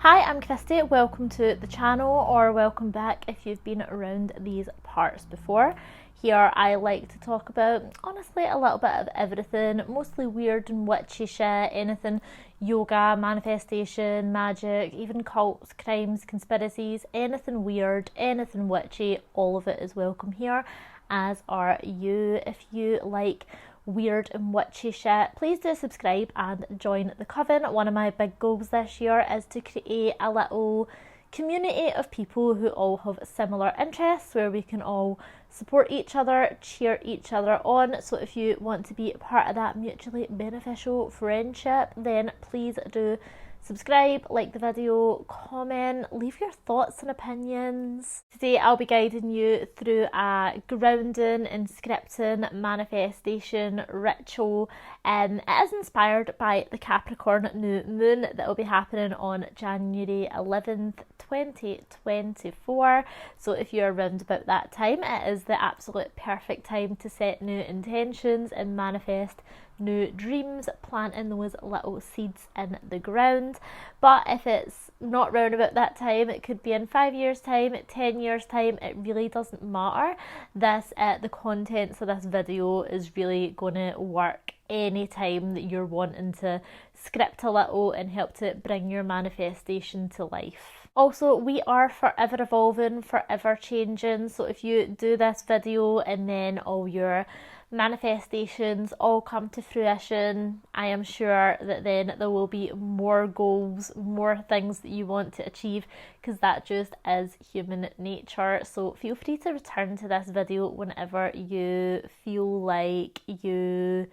Hi, I'm Christy. Welcome to the channel, or welcome back if you've been around these parts before. Here I like to talk about, honestly, a little bit of everything, mostly weird and witchy shit, anything yoga, manifestation, magic, even cults, crimes, conspiracies, anything weird, anything witchy, all of it is welcome here, as are you. If you like weird and witchy shit, please do subscribe and join the coven. One of my big goals this year is to create a little community of people who all have similar interests where we can all support each other, cheer each other on. So if you want to be part of that mutually beneficial friendship, then please do subscribe, like the video, comment, leave your thoughts and opinions. Today I'll be guiding you through a grounding and scripting manifestation ritual. It is inspired by the Capricorn new moon that will be happening on January 11th, 2024. So if you're around about that time, it is the absolute perfect time to set new intentions and manifest new dreams, planting those little seeds in the ground. But if it's not round about that time, it could be in 5 years time, 10 years time, it really doesn't matter. The contents of this video is really going to work anytime that you're wanting to script a little and help to bring your manifestation to life. Also, we are forever evolving, forever changing, so if you do this video and then all your manifestations all come to fruition, I am sure that then there will be more goals, more things that you want to achieve, because that just is human nature. So feel free to return to this video whenever you feel like you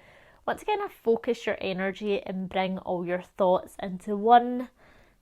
want to kind of focus your energy and bring all your thoughts into one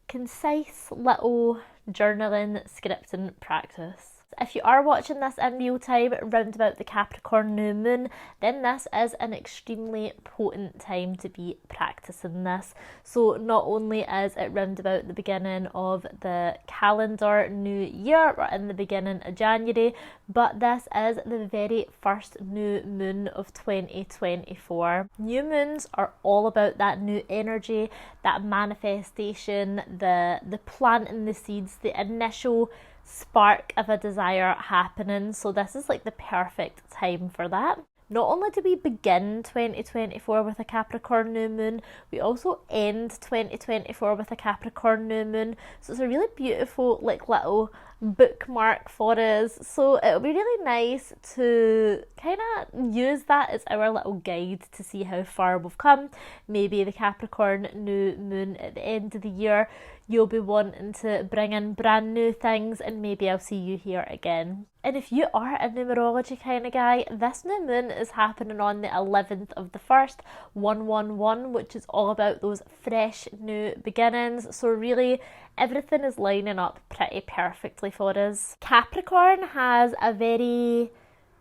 concise little journaling scripting practice. If you are watching this in real time round about the Capricorn new moon, then this is an extremely potent time to be practicing this. So not only is it round about the beginning of the calendar new year, or in the beginning of January, but this is the very first new moon of 2024. New moons are all about that new energy, that manifestation, the planting the seeds, the initial spark of a desire happening. So this is like the perfect time for that. Not only do we begin 2024 with a Capricorn new moon, we also end 2024 with a Capricorn new moon. So it's a really beautiful like little bookmark for us. So it'll be really nice to kind of use that as our little guide to see how far we've come. Maybe the Capricorn new moon at the end of the year, you'll be wanting to bring in brand new things, and maybe I'll see you here again. And if you are a numerology kind of guy, this new moon is happening on the 11th of the 1st, 111, which is all about those fresh new beginnings. So really, everything is lining up pretty perfectly for us. Capricorn has a very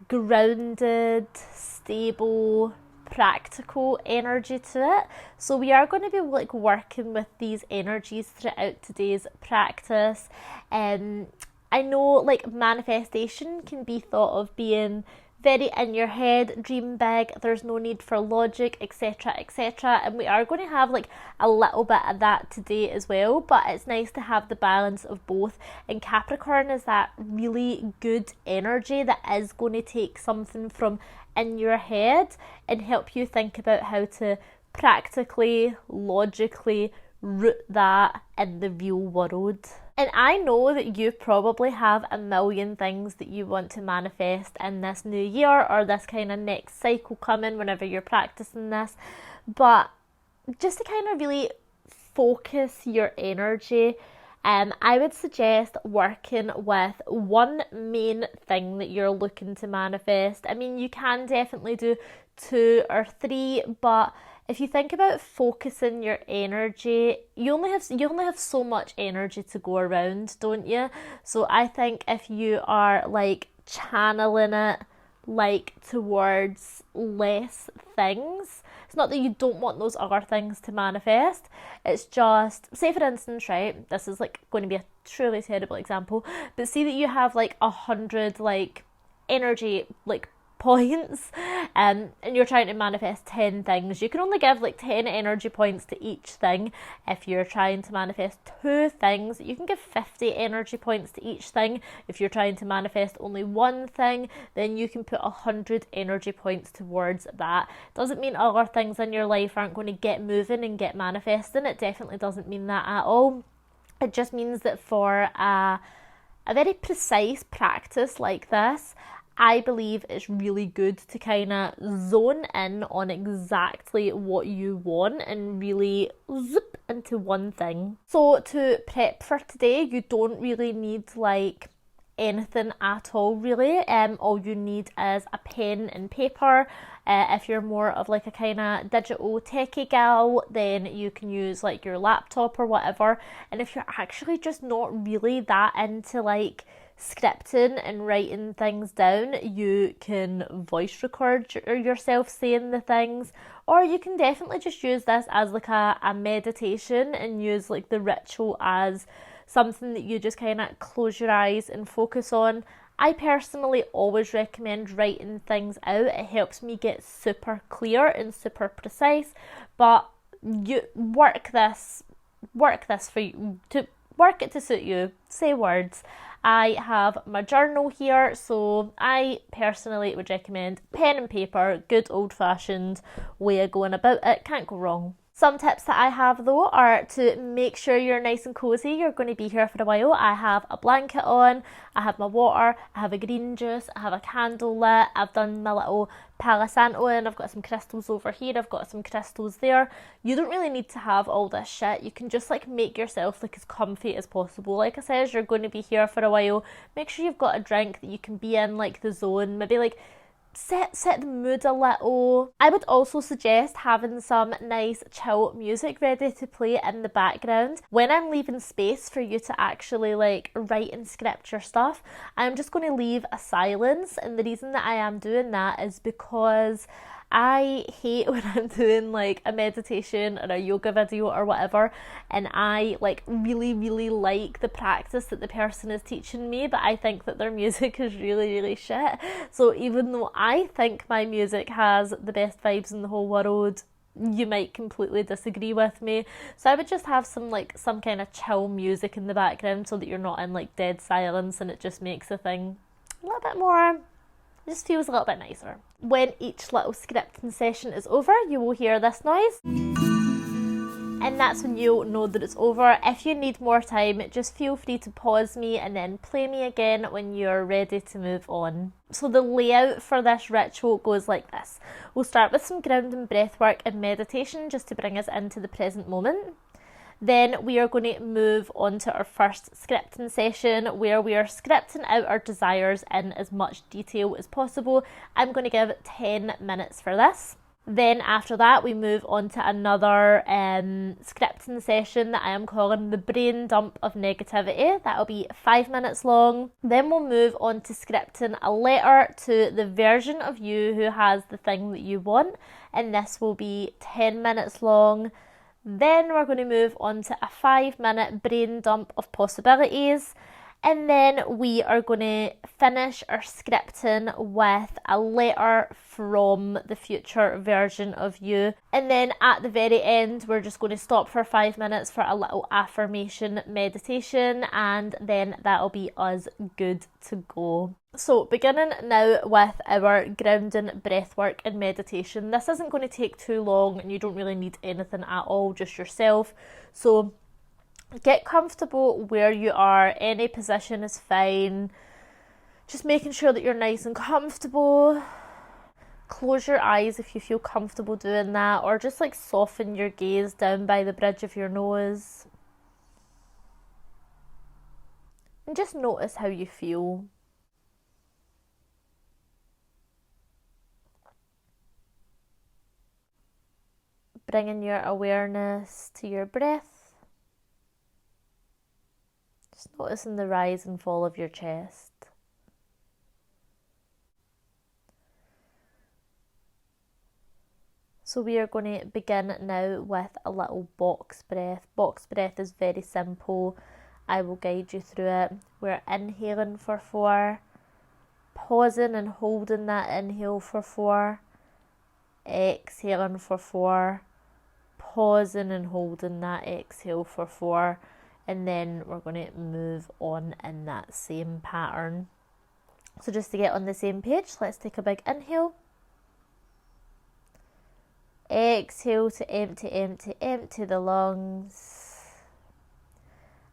grounded, stable, practical energy to it. So we are going to be like working with these energies throughout today's practice. I know like manifestation can be thought of being very in your head, dream big, there's no need for logic, etc, etc, and we are going to have like a little bit of that today as well, but it's nice to have the balance of both. And Capricorn is that really good energy that is going to take something from in your head and help you think about how to practically, logically root that in the real world. And I know that you probably have a million things that you want to manifest in this new year or this kind of next cycle coming whenever you're practicing this. But just to kind of really focus your energy, I would suggest working with one main thing that you're looking to manifest. I mean, you can definitely do 2 or 3, but if you think about focusing your energy, you only have so much energy to go around, don't you? So I think if you are like channeling it like towards less things, it's not that you don't want those other things to manifest, it's just, say for instance, right, this is like going to be a truly terrible example, but see that you have like 100 like energy like points, and you're trying to manifest 10 things, you can only give like 10 energy points to each thing. If you're trying to manifest 2 things, you can give 50 energy points to each thing. If you're trying to manifest only 1 thing, then you can put 100 energy points towards that. Doesn't mean other things in your life aren't going to get moving and get manifesting. It definitely doesn't mean that at all. It just means that for a very precise practice like this, I believe it's really good to kind of zone in on exactly what you want and really zip into one thing. So to prep for today, you don't really need like anything at all really. All you need is a pen and paper. If you're more of like a kind of digital techie gal, then you can use like your laptop or whatever. And if you're actually just not really that into like scripting and writing things down, you can voice record yourself saying the things, or you can definitely just use this as like a meditation and use like the ritual as something that you just kind of close your eyes and focus on. I personally always recommend writing things out. It helps me get super clear and super precise, but you work this for you, to work it to suit you. Say words. I have my journal here, so I personally would recommend pen and paper, good old-fashioned way of going about it, can't go wrong. Some tips that I have though are to make sure you're nice and cozy. You're going to be here for a while. I have a blanket on, I have my water, I have a green juice, I have a candle lit, I've done my little Palo Santo in, I've got some crystals over here, I've got some crystals there. You don't really need to have all this shit. You can just like make yourself like as comfy as possible. Like I said, you're going to be here for a while. Make sure you've got a drink that you can be in like the zone. Maybe like set the mood a little. I would also suggest having some nice chill music ready to play in the background. When I'm leaving space for you to actually like write and script your stuff, I'm just going to leave a silence, and the reason that I am doing that is because I hate when I'm doing like a meditation or a yoga video or whatever, and I like really like the practice that the person is teaching me, but I think that their music is really shit. So even though I think my music has the best vibes in the whole world, you might completely disagree with me. So I would just have some kind of chill music in the background so that you're not in like dead silence, and it just makes the thing a little bit more, it just feels a little bit nicer. When each little scripting session is over, you will hear this noise, and that's when you'll know that it's over. If you need more time, just feel free to pause me and then play me again when you're ready to move on. So the layout for this ritual goes like this. We'll start with some grounding breathwork and meditation just to bring us into the present moment. Then we are going to move on to our first scripting session, where we are scripting out our desires in as much detail as possible. I'm going to give 10 minutes for this. Then after that, we move on to another scripting session that I am calling the brain dump of negativity. That'll be 5 minutes long. Then we'll move on to scripting a letter to the version of you who has the thing that you want, and this will be 10 minutes long. Then we're going to move on to a 5-minute brain dump of possibilities. And then we are going to finish our scripting with a letter from the future version of you. And then at the very end, we're just going to stop for 5 minutes for a little affirmation meditation, and then that'll be us good to go. So beginning now with our grounding breathwork and meditation. This isn't going to take too long, and you don't really need anything at all, just yourself. So get comfortable where you are. Any position is fine. Just making sure that you're nice and comfortable. Close your eyes if you feel comfortable doing that, or just like soften your gaze down by the bridge of your nose. And just notice how you feel. Bringing your awareness to your breath. Just noticing the rise and fall of your chest. So we are going to begin now with a little box breath. Box breath is very simple. I will guide you through it. We're inhaling for 4, pausing and holding that inhale for 4, exhaling for 4, pausing and holding that exhale for 4, and then we're going to move on in that same pattern. So just to get on the same page, let's take a big inhale. Exhale to empty the lungs.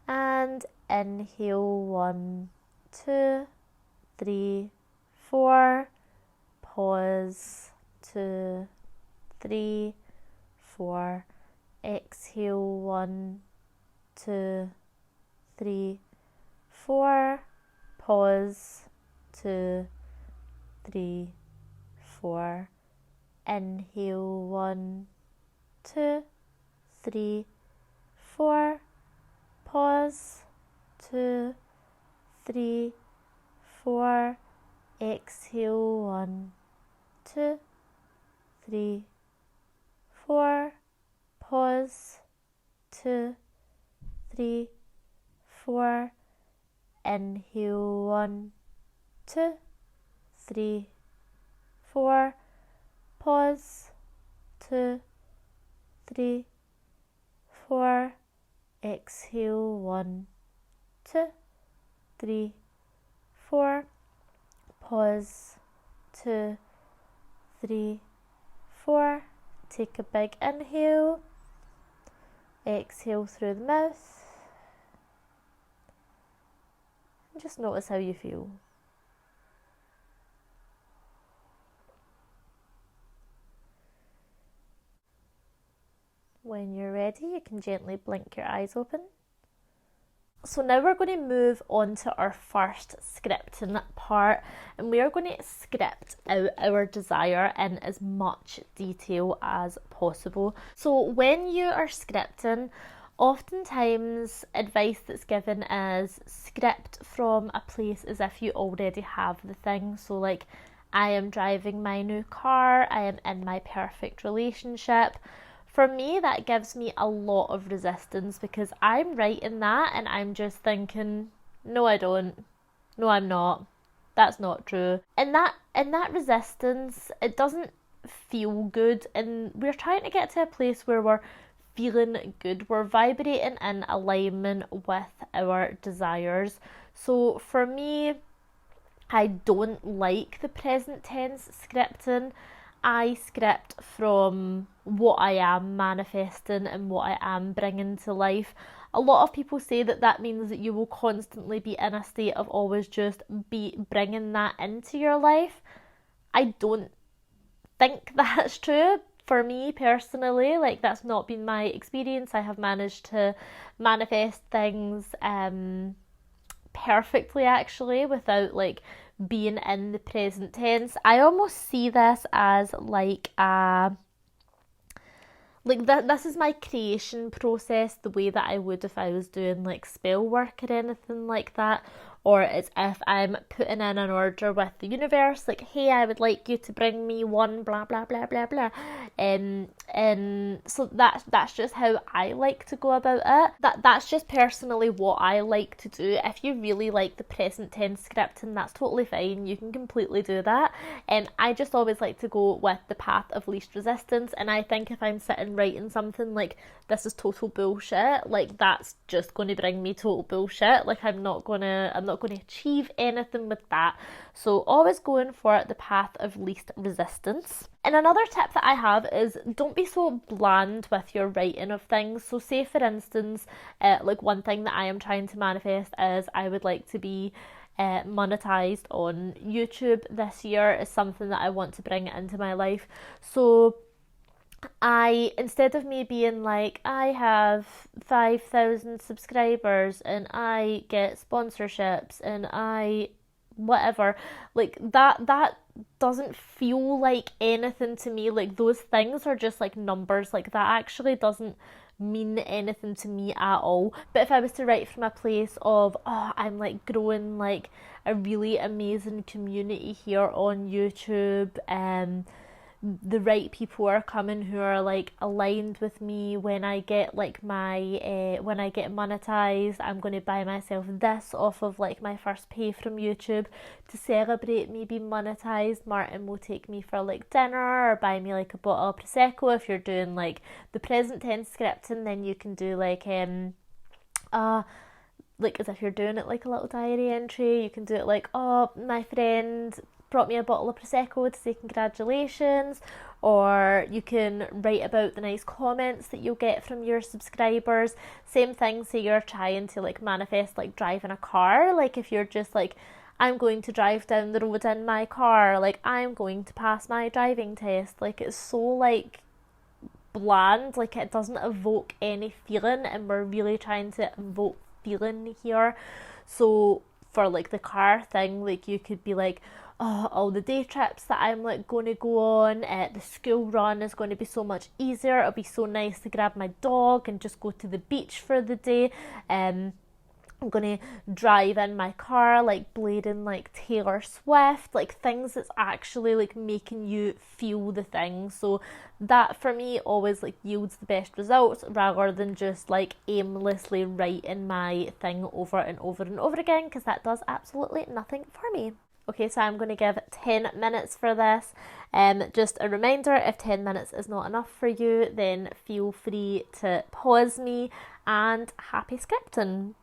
And inhale 1, 2, 3, 4. Pause 2, 3, 4. Exhale 1, 2, 3, 4. Pause 2, 3, 4. Inhale 1, 2, 3, 4. Pause 2, 3, 4. Exhale 1, 2, 3, 4. Pause 2, 3, 4. Inhale 1, 2, 3, 4. Pause 2, 3, 4. Exhale 1, 2, 3, 4. Pause 2, 3, 4. Take a big inhale. Exhale through the mouth. And just notice how you feel. When you're ready, you can gently blink your eyes open. So now we're going to move on to our first scripting part, and we are going to script out our desire in as much detail as possible. So when you are scripting, oftentimes advice that's given is script from a place as if you already have the thing. So like, I am driving my new car, I am in my perfect relationship. For me, that gives me a lot of resistance because I'm writing that and I'm just thinking, no, I don't. No, I'm not. That's not true. And that resistance, it doesn't feel good. And we're trying to get to a place where we're feeling good. We're vibrating in alignment with our desires. So for me, I don't like the present tense scripting. I script from what I am manifesting and what I am bringing to life. A lot of people say that that means that you will constantly be in a state of always just be bringing that into your life. I don't think that's true. For me personally, like, that's not been my experience. I have managed to manifest things perfectly, actually, without like being in the present tense. I almost see this as like this is my creation process, the way that I would if I was doing like spell work or anything like that. Or it's if I'm putting in an order with the universe, like, hey, I would like you to bring me one blah blah blah blah blah. And so that's just how I like to go about it. That's just personally what I like to do. If you really like the present tense scripting, that's totally fine. You can completely do that. And I just always like to go with the path of least resistance. And I think if I'm sitting writing something like, this is total bullshit, like, that's just going to bring me total bullshit. Like, I'm not going to achieve anything with that. So always going for the path of least resistance. And another tip that I have is, don't be so bland with your writing of things. So say for instance, like, one thing that I am trying to manifest is I would like to be monetized on YouTube this year. Is something that I want to bring into my life. So instead of me being like, I have 5,000 subscribers and I get sponsorships and I whatever, like, that doesn't feel like anything to me. Like, those things are just like numbers. Like, that actually doesn't mean anything to me at all. But if I was to write from a place of, oh, I'm like growing like a really amazing community here on YouTube, the right people are coming who are like aligned with me. When I get like when I get monetized, I'm going to buy myself this off of like my first pay from YouTube to celebrate me being monetized. Martin will take me for like dinner or buy me like a bottle of prosecco. If you're doing like the present tense scripting, then you can do like as if you're doing it like a little diary entry. You can do it like, oh, my friend brought me a bottle of prosecco to say congratulations, or you can write about the nice comments that you'll get from your subscribers. Same thing, say you're trying to like manifest like driving a car, like if you're just like, I'm going to drive down the road in my car, like I'm going to pass my driving test, like it's so like bland, like it doesn't evoke any feeling, and we're really trying to invoke feeling here. So for like the car thing, like you could be like, oh, all the day trips that I'm like going to go on, the school run is going to be so much easier. It'll be so nice to grab my dog and just go to the beach for the day. I'm gonna drive in my car like blading like Taylor Swift, like things that's actually like making you feel the thing. So that for me always like yields the best results, rather than just like aimlessly writing my thing over and over and over again, because that does absolutely nothing for me. Okay, so I'm going to give 10 minutes for this. Just a reminder, if 10 minutes is not enough for you, then feel free to pause me, and happy scripting.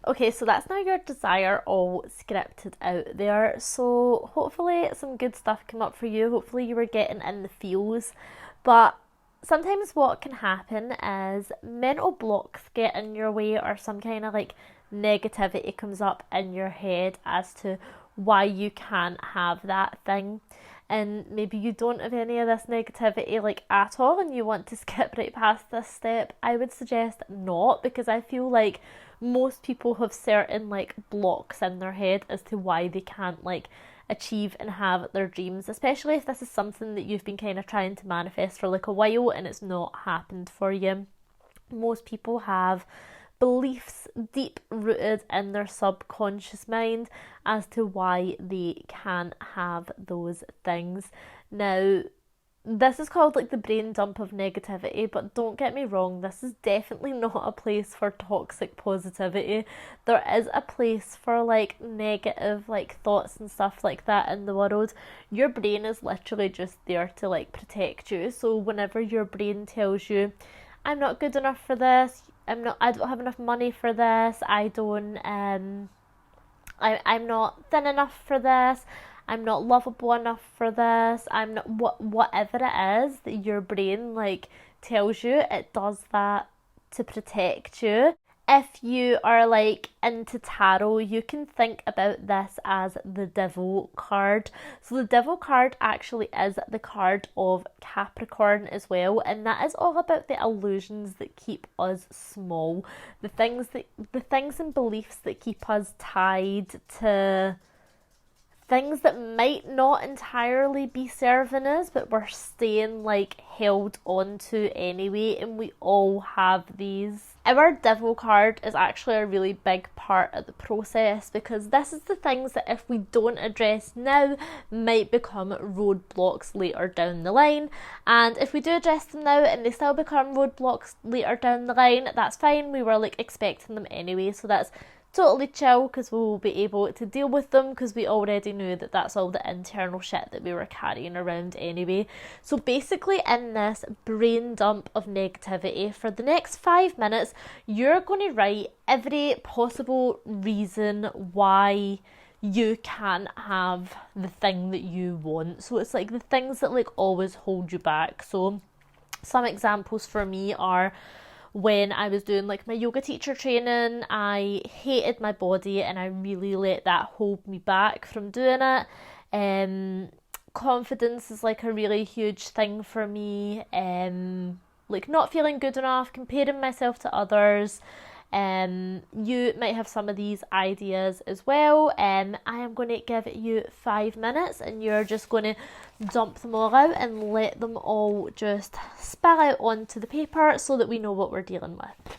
Okay, so that's now your desire all scripted out there. So hopefully some good stuff came up for you. Hopefully you were getting in the feels. But sometimes what can happen is mental blocks get in your way, or some kind of like negativity comes up in your head as to why you can't have that thing. And maybe you don't have any of this negativity like at all and you want to skip right past this step. I would suggest not, because I feel like most people have certain like blocks in their head as to why they can't like achieve and have their dreams, especially if this is something that you've been kind of trying to manifest for like a while and it's not happened for you. Most people have beliefs deep rooted in their subconscious mind as to why they can't have those things. Now, this is called like the brain dump of negativity, but don't get me wrong, this is definitely not a place for toxic positivity. There is a place for like negative like thoughts and stuff like that in the world. Your brain is literally just there to like protect you. So whenever your brain tells you, I'm not good enough for this, I don't have enough money for this, I'm not thin enough for this, I'm not lovable enough for this, I'm not whatever it is that your brain like tells you, it does that to protect you. If you are like into tarot, you can think about this as the devil card. So the devil card actually is the card of Capricorn as well, and that is all about the illusions that keep us small, the things and beliefs that keep us tied to things that might not entirely be serving us, but we're staying like held on to anyway, and we all have these. Our devil card is actually a really big part of the process, because this is the things that if we don't address now might become roadblocks later down the line. And if we do address them now and they still become roadblocks later down the line, that's fine. We were like expecting them anyway, so that's totally chill, because we will be able to deal with them, because we already knew that that's all the internal shit that we were carrying around anyway. So basically, in this brain dump of negativity, for the next 5 minutes, you're going to write every possible reason why you can't have the thing that you want. So it's like the things that like always hold you back. So some examples for me are, when I was doing like my yoga teacher training, I hated my body and I really let that hold me back from doing it. Confidence is like a really huge thing for me. Like not feeling good enough, comparing myself to others. You might have some of these ideas as well. I am going to give you 5 minutes and you're just going to dump them all out and let them all just spill out onto the paper so that we know what we're dealing with.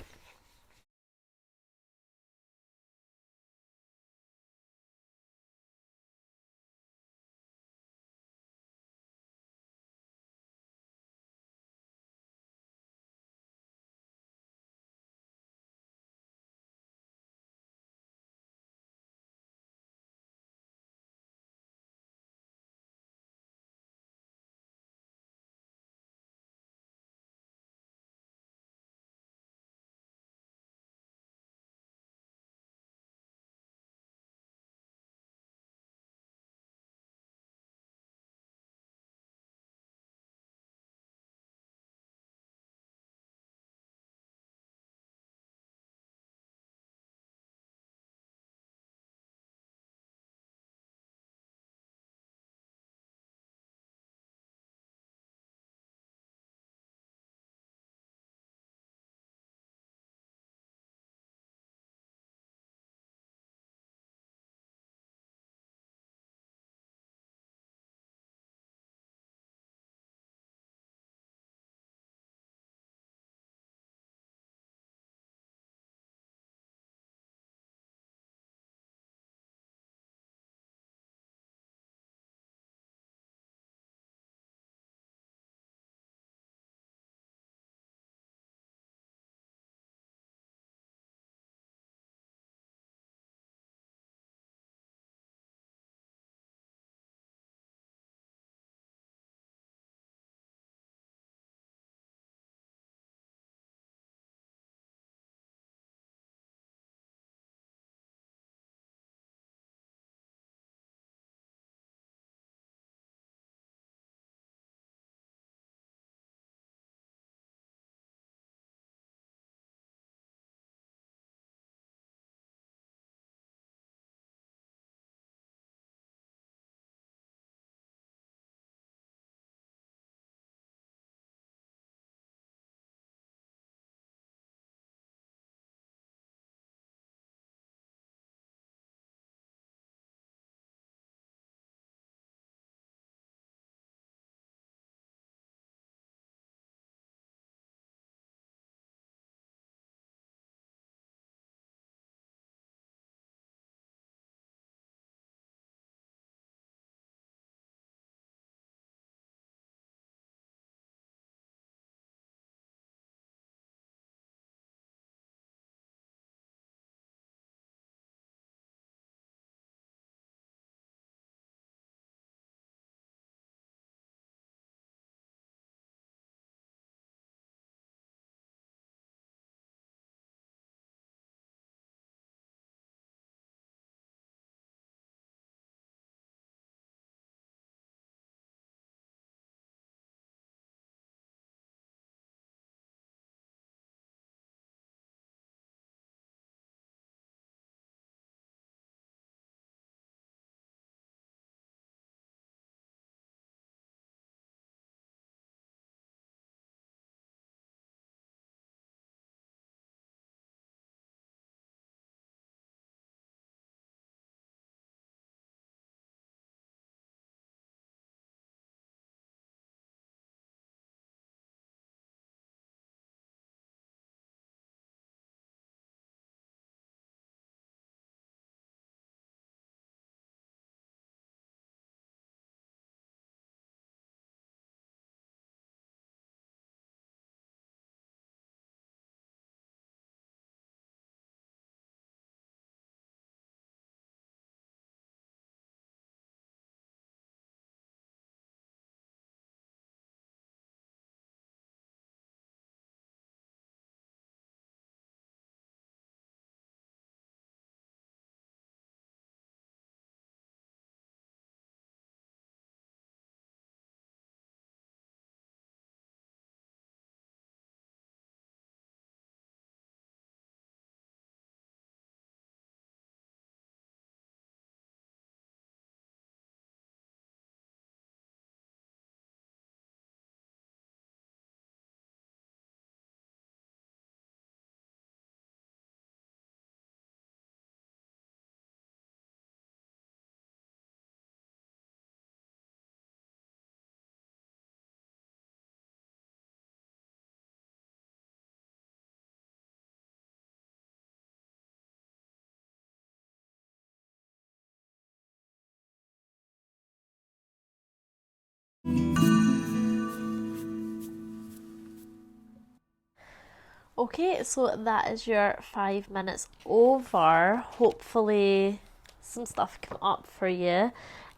Okay, so that is your 5 minutes over. Hopefully some stuff came up for you.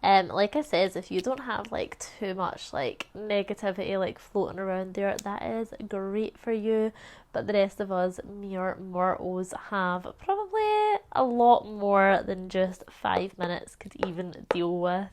Like I said, if you don't have like too much like negativity like floating around there, that is great for you. But the rest of us mere mortals have probably a lot more than just 5 minutes could even deal with.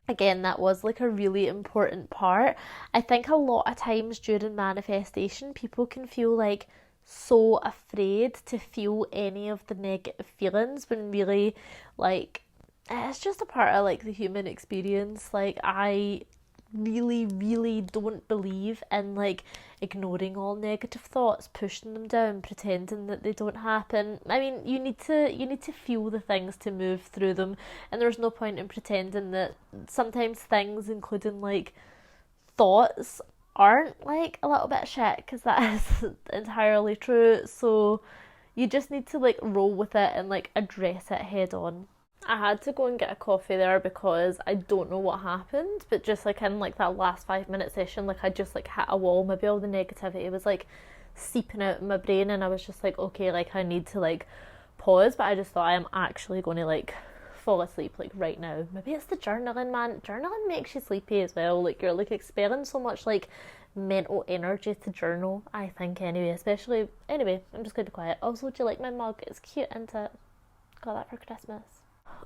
Again, that was like a really important part. I think a lot of times during manifestation, people can feel like so afraid to feel any of the negative feelings when really, like, it's just a part of like the human experience. Like, I really don't believe in like ignoring all negative thoughts, pushing them down, pretending that they don't happen. I mean, you need to feel the things to move through them, and there's no point in pretending that sometimes things, including like thoughts, aren't like a little bit shit, because that is entirely true. So you just need to like roll with it and like address it head on. I had to go and get a coffee there because I don't know what happened, but just like in like that last 5 minute session, like I just like hit a wall. Maybe all the negativity was like seeping out in my brain, and I was just like, okay, like I need to like pause. But I just thought I am actually going to like fall asleep like right now. Maybe it's the journaling, man. Journaling makes you sleepy as well. Like you're like expelling so much like mental energy to journal, I think, anyway. Especially, anyway, I'm just going to be quiet. Also, do you like my mug? It's cute, isn't it? Got that for Christmas.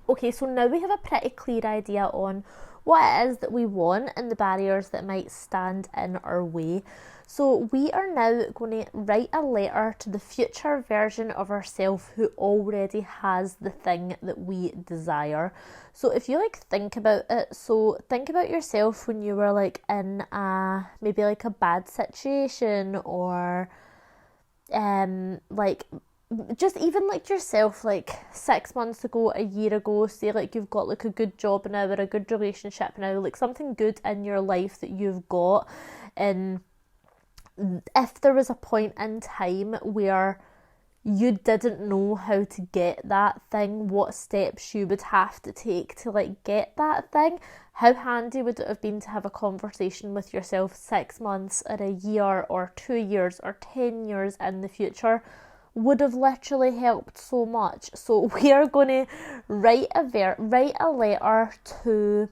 Okay, so now we have a pretty clear idea on what it is that we want and the barriers that might stand in our way. So we are now going to write a letter to the future version of ourselves who already has the thing that we desire. So if you like think about it, so think about yourself when you were like in a maybe like a bad situation, or like just even like yourself like 6 months ago, a year ago. Say like you've got like a good job now or a good relationship now, like something good in your life that you've got. And if there was a point in time where you didn't know how to get that thing, what steps you would have to take to like get that thing, how handy would it have been to have a conversation with yourself 6 months or a year or 2 years or 10 years in the future? Would have literally helped so much. So we are going to write a letter to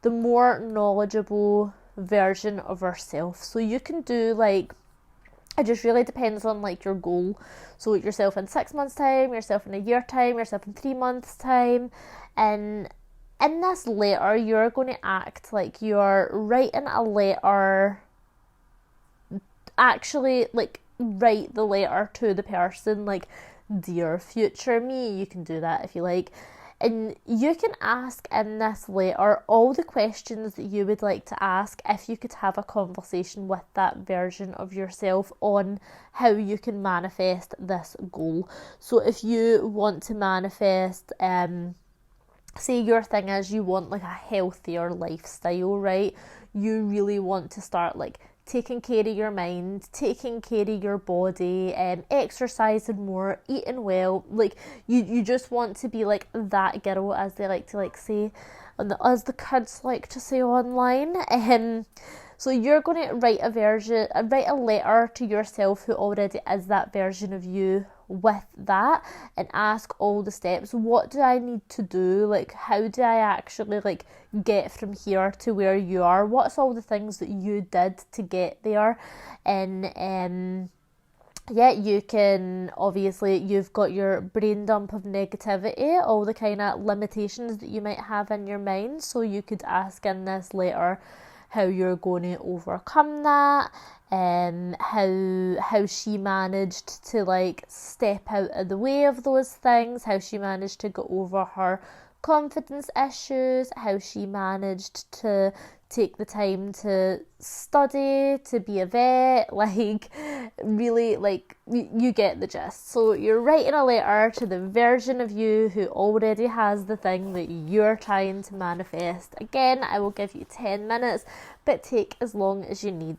the more knowledgeable version of ourselves. So you can do like, it just really depends on like your goal. So yourself in 6 months time, yourself in a year time, yourself in 3 months time. And in this letter, you're going to act like you're writing a letter, actually like write the letter to the person, like, dear future me. You can do that if you like. And you can ask in this letter all the questions that you would like to ask if you could have a conversation with that version of yourself on how you can manifest this goal. So if you want to manifest, say your thing is you want like a healthier lifestyle, right? You really want to start like taking care of your mind, taking care of your body, exercising more, eating well. Like you just want to be like that girl, as they like to like say, and as the kids like to say online. So you're going to write a letter to yourself who already is that version of you with that, and ask all the steps. What do I need to do? Like, how do I actually like get from here to where you are? What's all the things that you did to get there? And yeah, you can, obviously, you've got your brain dump of negativity, all the kind of limitations that you might have in your mind. So you could ask in this letter how you're going to overcome that, how she managed to like step out of the way of those things, how she managed to get over her confidence issues, how she managed to take the time to study, to be a vet, like really, like you get the gist. So you're writing a letter to the version of you who already has the thing that you're trying to manifest. Again, I will give you 10 minutes, but take as long as you need.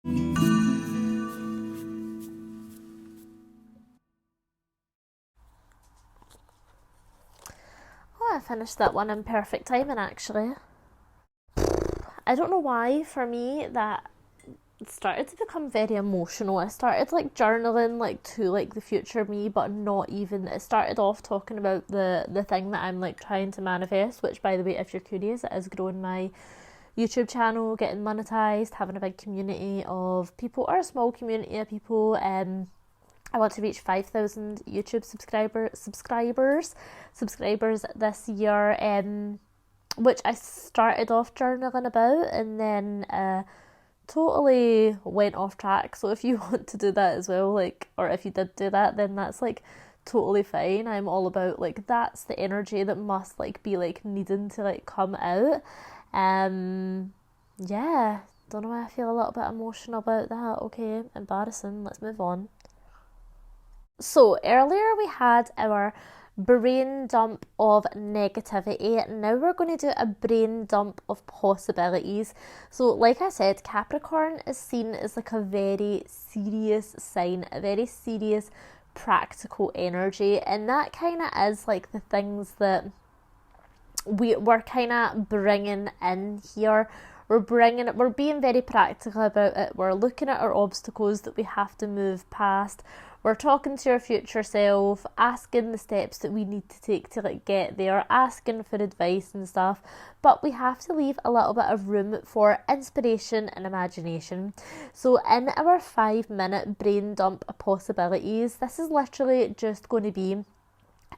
Oh, I finished that one in perfect timing actually. I don't know why, for me, that started to become very emotional. I started like journaling like to like the future me, but not even. It started off talking about the thing that I'm like trying to manifest, which by the way, if you're curious, it is growing my YouTube channel, getting monetized, having a big community of people, or a small community of people. I want to reach 5,000 YouTube subscribers this year. Which I started off journaling about, and then totally went off track. So if you want to do that as well, like, or if you did do that, then that's like totally fine. I'm all about like that's the energy that must like be like needing to like come out. Yeah, don't know why I feel a little bit emotional about that. Okay, embarrassing. Let's move on. So earlier we had our brain dump of negativity. Now we're going to do a brain dump of possibilities. So, like I said, Capricorn is seen as like a very serious sign, a very serious practical energy, and that kind of is like the things that we're kind of bringing in here. We're being very practical about it. We're looking at our obstacles that we have to move past. We're talking to our future self, asking the steps that we need to take to like get there, asking for advice and stuff. But we have to leave a little bit of room for inspiration and imagination. So in our 5-minute brain dump of possibilities, this is literally just going to be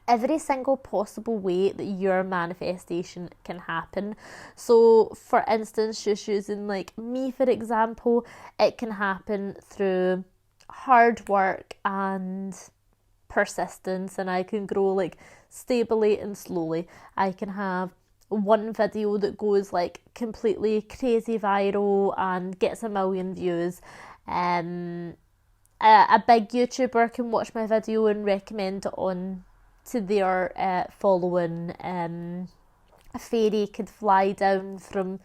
every single possible way that your manifestation can happen. So for instance, just using like me for example, it can happen through hard work and persistence, and I can grow like stably and slowly. I can have one video that goes like completely crazy viral and gets a million views. um a big YouTuber can watch my video and recommend it on to their following. A fairy could fly down from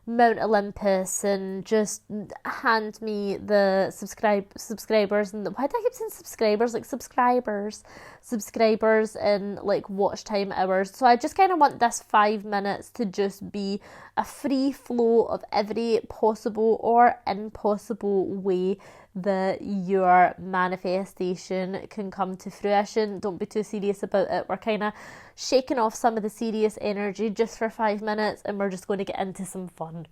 Mount Olympus and just hand me the subscribers, and why do I keep saying subscribers, like subscribers and like watch time hours. So I just kind of want this 5 minutes to just be a free flow of every possible or impossible way that your manifestation can come to fruition. Don't be too serious about it. We're kind of shaking off some of the serious energy just for 5 minutes, and we're just going to get into some fun.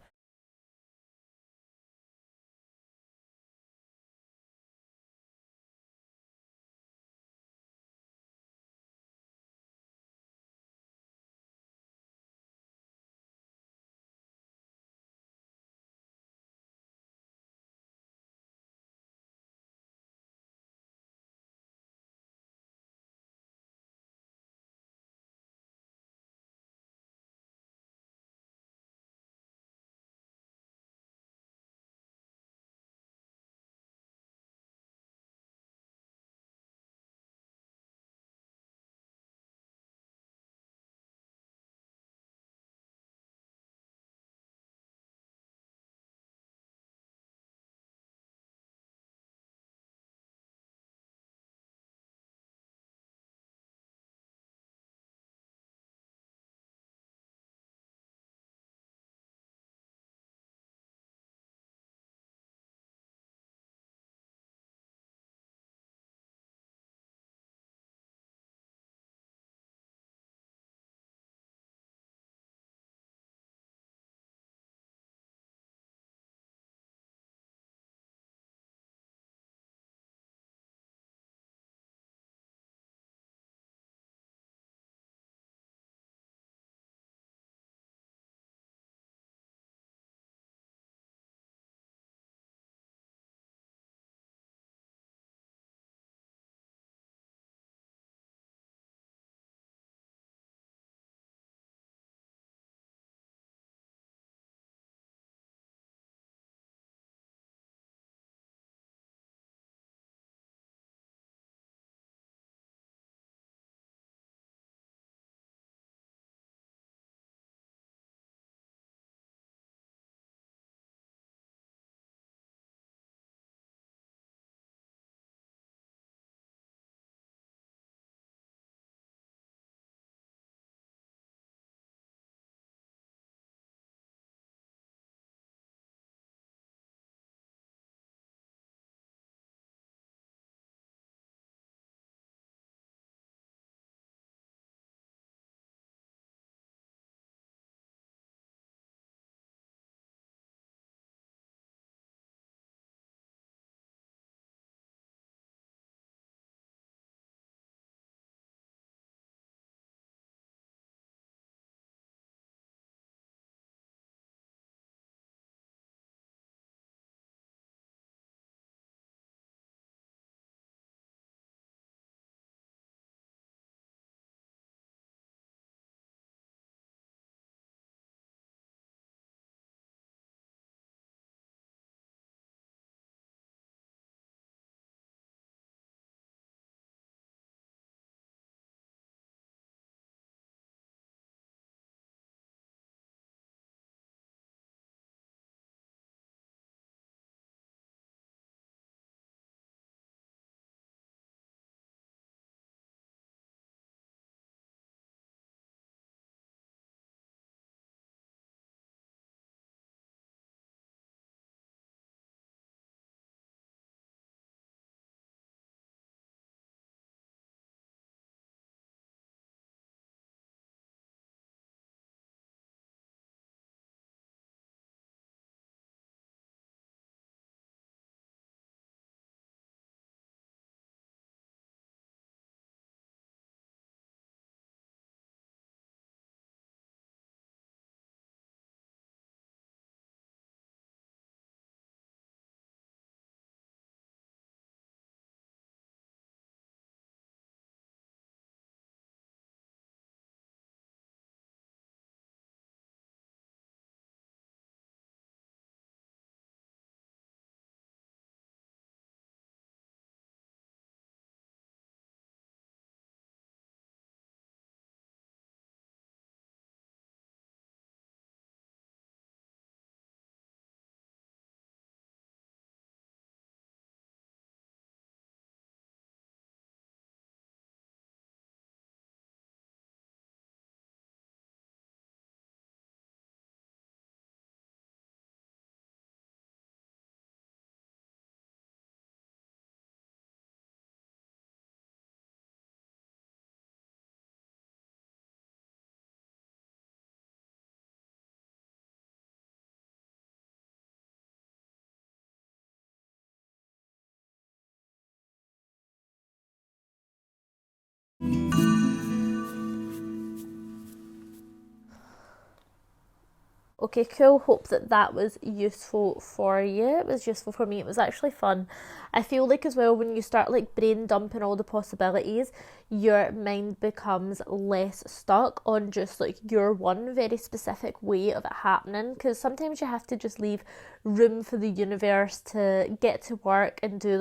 Okay, cool. Hope that that was useful for you. It was useful for me. It was actually fun. I feel like as well when you start like brain dumping all the possibilities, your mind becomes less stuck on just like your one very specific way of it happening. Because sometimes you have to just leave room for the universe to get to work and do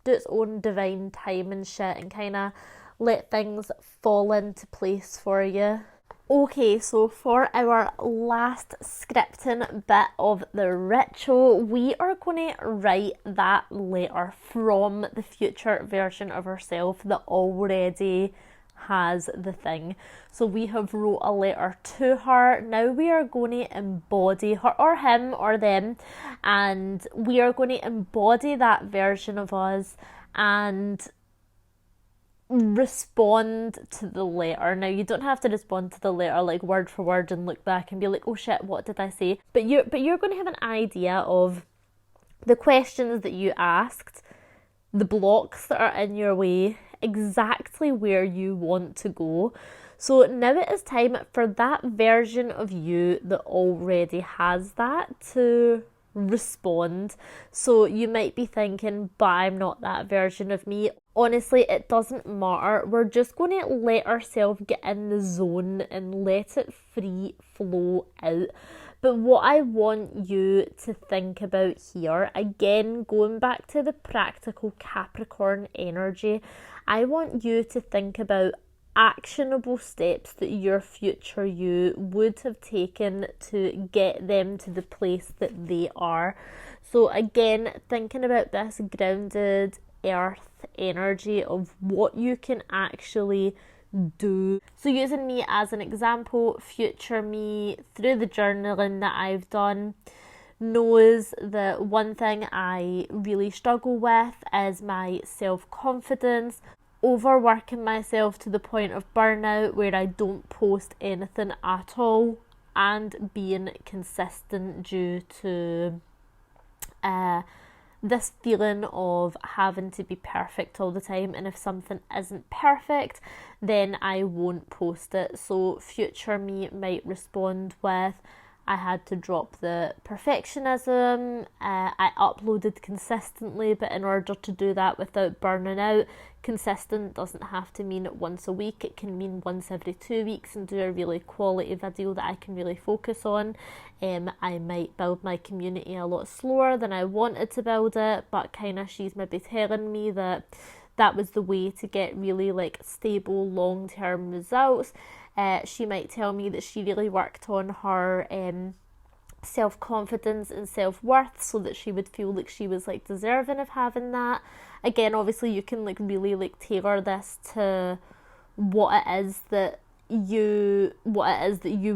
its own divine time and shit, and kind of let things fall into place for you. Okay, so for our last scripting bit of the ritual, we are going to write that letter from the future version of ourselves that already has the thing. So we have wrote a letter to her. Now we are going to embody her, or him or them, and we are going to embody that version of us and respond to the letter. Now you don't have to respond to the letter like word for word and look back and be like, oh shit, what did I say? But you're going to have an idea of the questions that you asked, the blocks that are in your way, exactly where you want to go. So now it is time for that version of you that already has that to respond. So you might be thinking, but I'm not that version of me. Honestly, it doesn't matter. We're just going to let ourselves get in the zone and let it free flow out. But what I want you to think about here, again, going back to the practical Capricorn energy, I want you to think about actionable steps that your future you would have taken to get them to the place that they are. So again, thinking about this grounded earth energy of what you can actually do. So using me as an example, future me, through the journaling that I've done, knows that one thing I really struggle with is my self-confidence, overworking myself to the point of burnout where I don't post anything at all, and being consistent due to this feeling of having to be perfect all the time, and if something isn't perfect then I won't post it. So future me might respond with, I had to drop the perfectionism. I uploaded consistently, but in order to do that without burning out, consistent doesn't have to mean once a week. It can mean once every 2 weeks, and do a really quality video that I can really focus on. I might build my community a lot slower than I wanted to build it, but kind of she's maybe telling me that that was the way to get really like stable long-term results. She might tell me that she really worked on her self-confidence and self-worth so that she would feel like she was like deserving of having that. Again, obviously you can like really like tailor this to what it is that you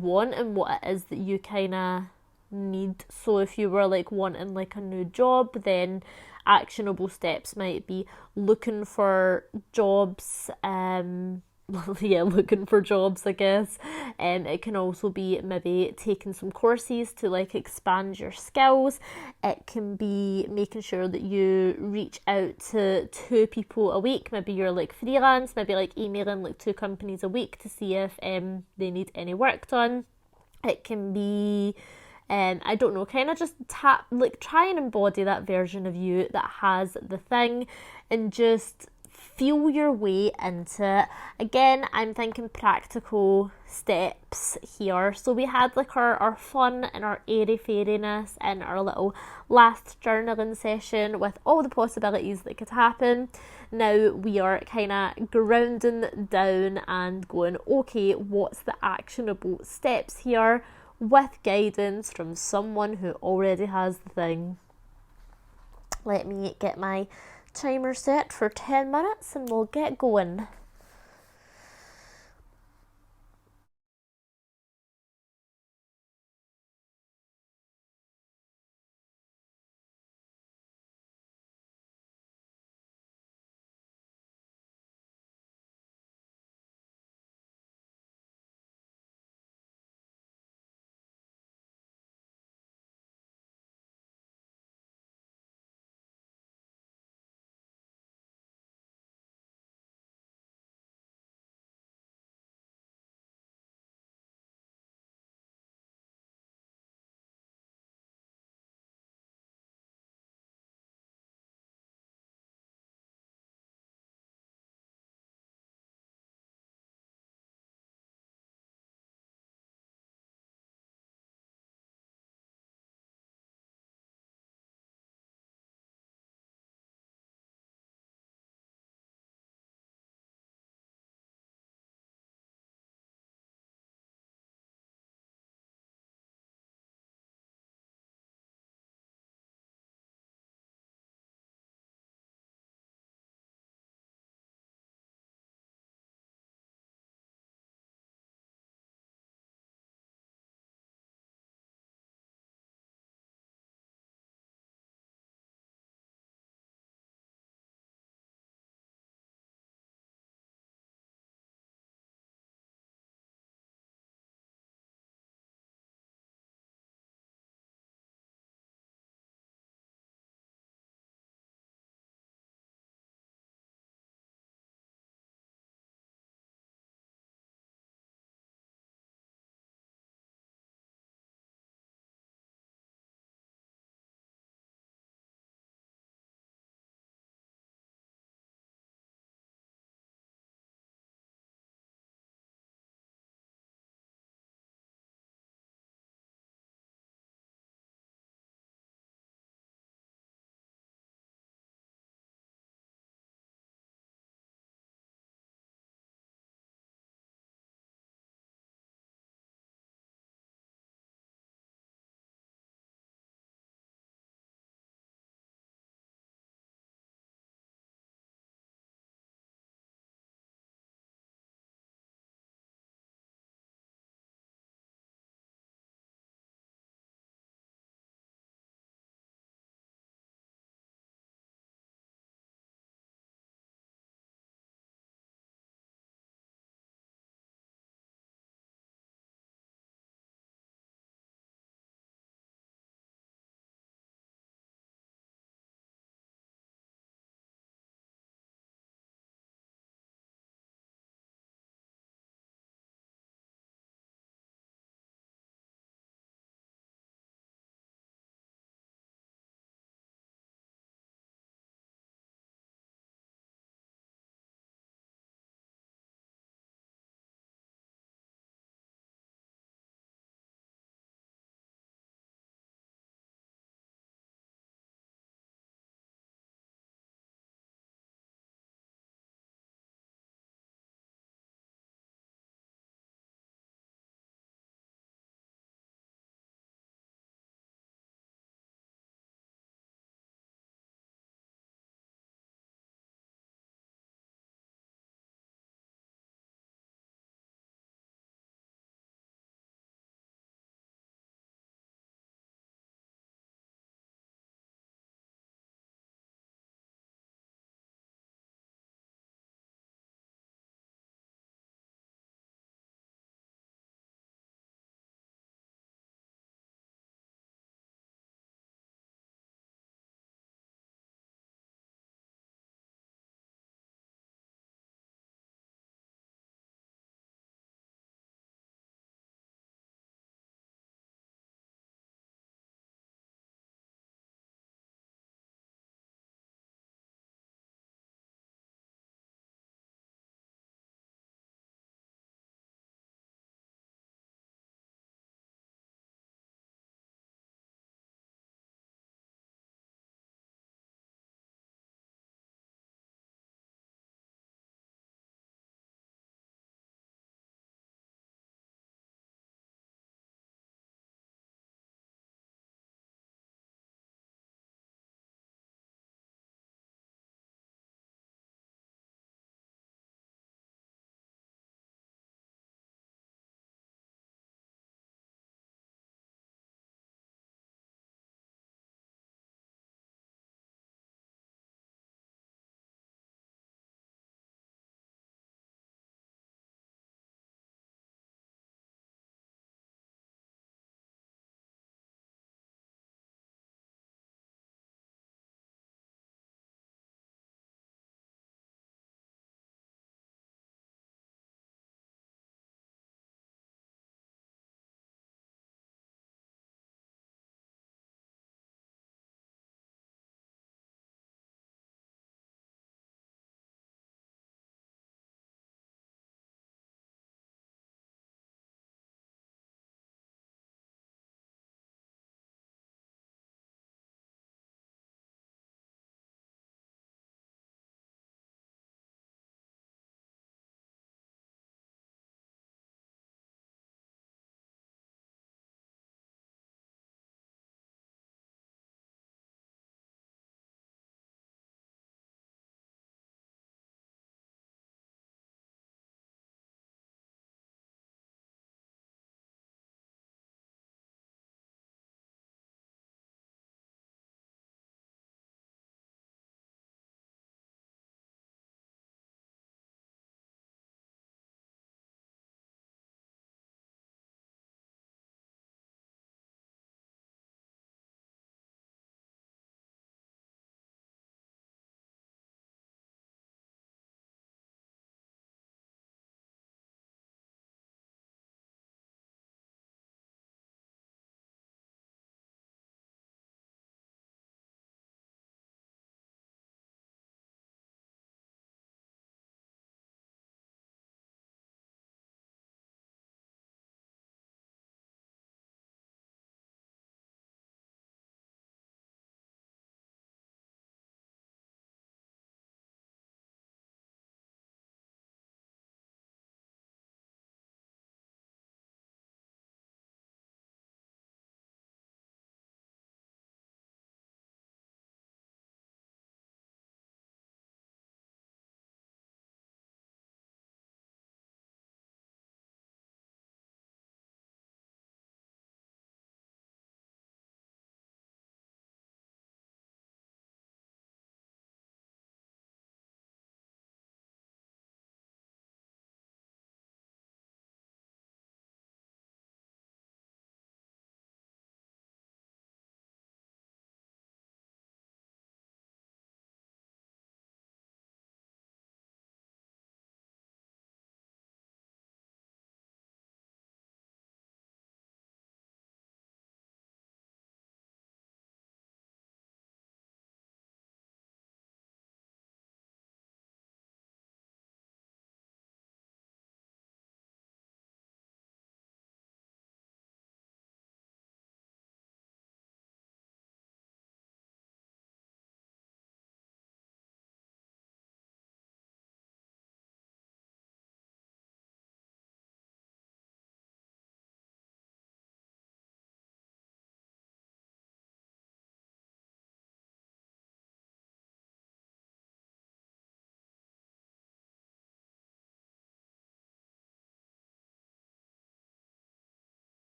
want and what it is that you kind of need. So if you were like wanting like a new job, then actionable steps might be looking for jobs, looking for jobs, I guess. It can also be maybe taking some courses to like expand your skills. It can be making sure that you reach out to 2 people a week. Maybe you're like freelance, maybe like emailing like 2 companies a week to see if they need any work done. It can be I don't know, kind of just try and embody that version of you that has the thing, and just feel your way into it. Again, I'm thinking practical steps here. So we had like our fun and our airy fairiness in our little last journaling session with all the possibilities that could happen. Now we are kind of grounding down and going, okay, what's the actionable steps here, with guidance from someone who already has the thing. Let me get my timer set for 10 minutes and we'll get going.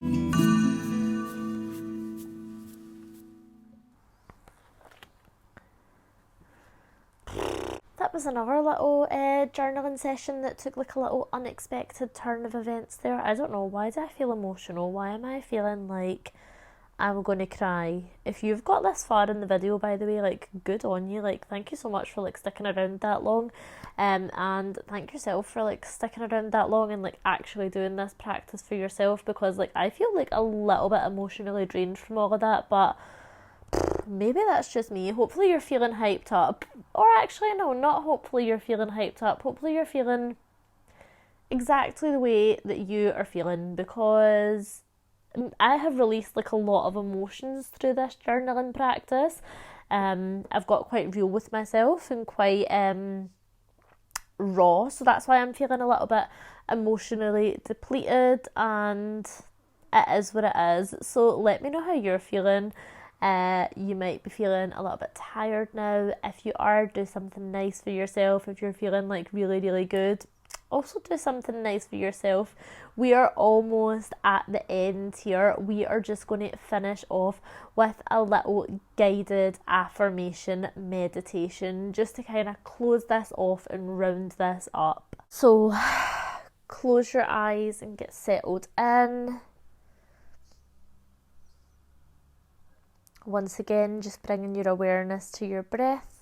That was another little journaling session that took like a little unexpected turn of events there. I don't know, why do I feel emotional? Why am I feeling like I'm going to cry? If you've got this far in the video, by the way, like, good on you. Like, thank you so much for like sticking around that long, and thank yourself for like sticking around that long and like actually doing this practice for yourself, because like I feel like a little bit emotionally drained from all of that, but maybe that's just me. Hopefully you're feeling hyped up. Or actually, no, not hopefully you're feeling hyped up. Hopefully you're feeling exactly the way that you are feeling, because I have released like a lot of emotions through this journaling practice. I've got quite real with myself and quite raw, so that's why I'm feeling a little bit emotionally depleted, and it is what it is. So let me know how you're feeling. You might be feeling a little bit tired now. If you are, do something nice for yourself. If you're feeling like really, really good, also do something nice for yourself. We are almost at the end here. We are just going to finish off with a little guided affirmation meditation just to kind of close this off and round this up. So close your eyes and get settled in. Once again, just bringing your awareness to your breath.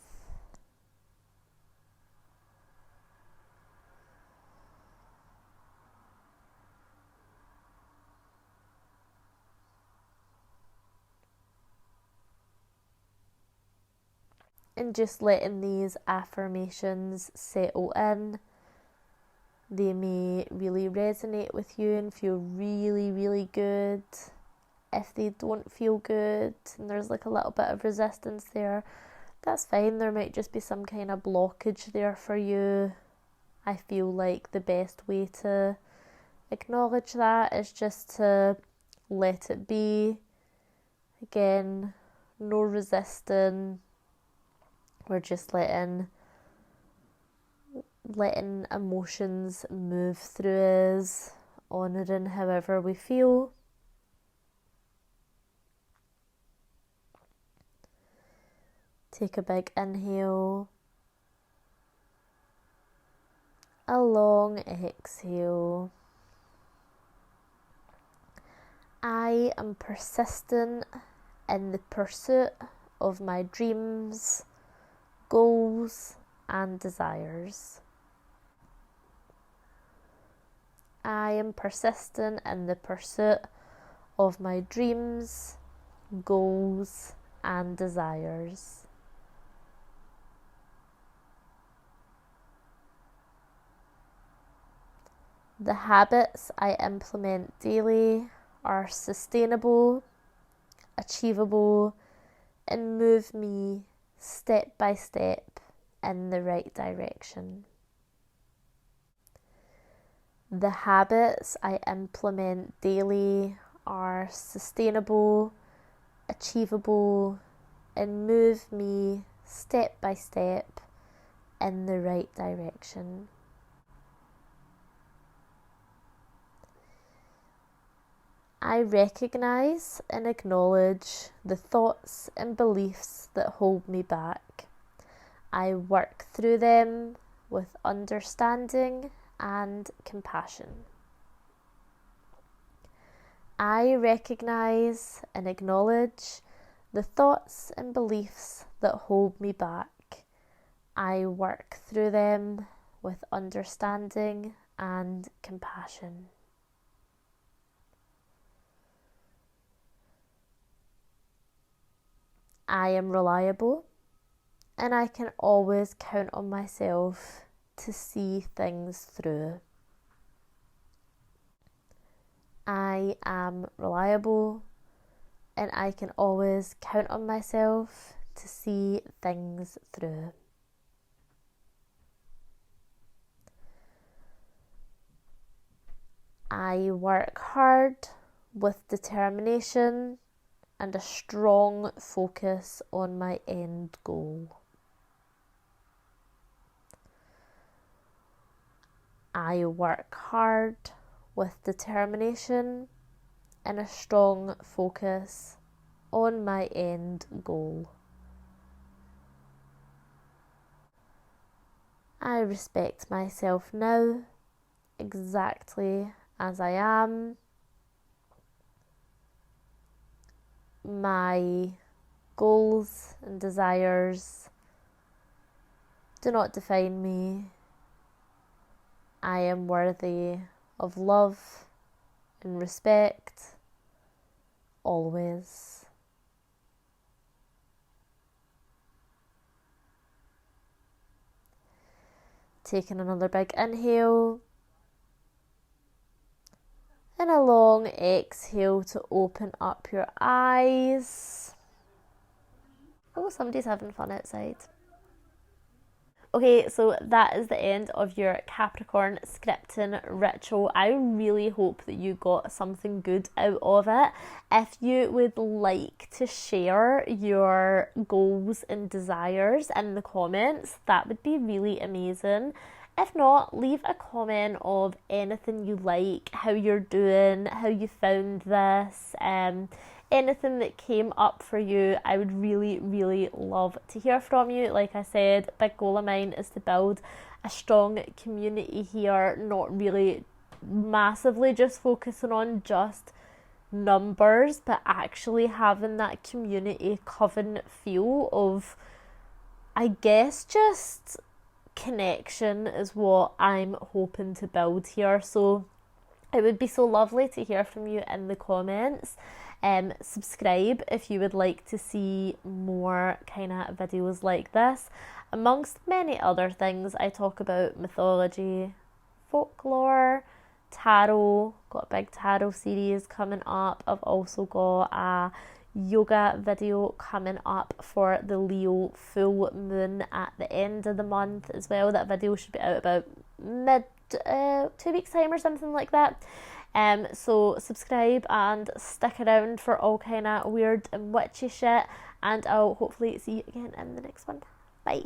And just letting these affirmations settle in. They may really resonate with you and feel really, really good. If they don't feel good and there's like a little bit of resistance there, that's fine. There might just be some kind of blockage there for you. I feel like the best way to acknowledge that is just to let it be. Again, no resisting. We're just letting emotions move through us, honouring however we feel. Take a big inhale, a long exhale. I am persistent in the pursuit of my dreams, goals, and desires. I am persistent in the pursuit of my dreams, goals, and desires. The habits I implement daily are sustainable, achievable, and move me step by step in the right direction. The habits I implement daily are sustainable, achievable, and move me step by step in the right direction. I recognise and acknowledge the thoughts and beliefs that hold me back. I work through them with understanding and compassion. I recognise and acknowledge the thoughts and beliefs that hold me back. I work through them with understanding and compassion. I am reliable, and I can always count on myself to see things through. I am reliable, and I can always count on myself to see things through. I work hard with determination and a strong focus on my end goal. I work hard with determination and a strong focus on my end goal. I respect myself now, exactly as I am. My goals and desires do not define me. I am worthy of love and respect, always. Taking another big inhale and a long exhale to open up your eyes. Oh, somebody's having fun outside. Okay, so that is the end of your Capricorn scripting ritual. I really hope that you got something good out of it. If you would like to share your goals and desires in the comments, that would be really amazing. If not, leave a comment of anything you like, how you're doing, how you found this, anything that came up for you. I would really, really love to hear from you. Like I said, big goal of mine is to build a strong community here, not really massively just focusing on just numbers, but actually having that community coven feel of, I guess, just connection is what I'm hoping to build here. So it would be so lovely to hear from you in the comments. Subscribe if you would like to see more kind of videos like this. Amongst many other things, I talk about mythology, folklore, tarot. Got a big tarot series coming up. I've also got a yoga video coming up for the Leo full moon at the end of the month as well. That video should be out about mid 2 weeks time or something like that. So subscribe and stick around for all kind of weird and witchy shit, and I'll hopefully see you again in the next one. Bye.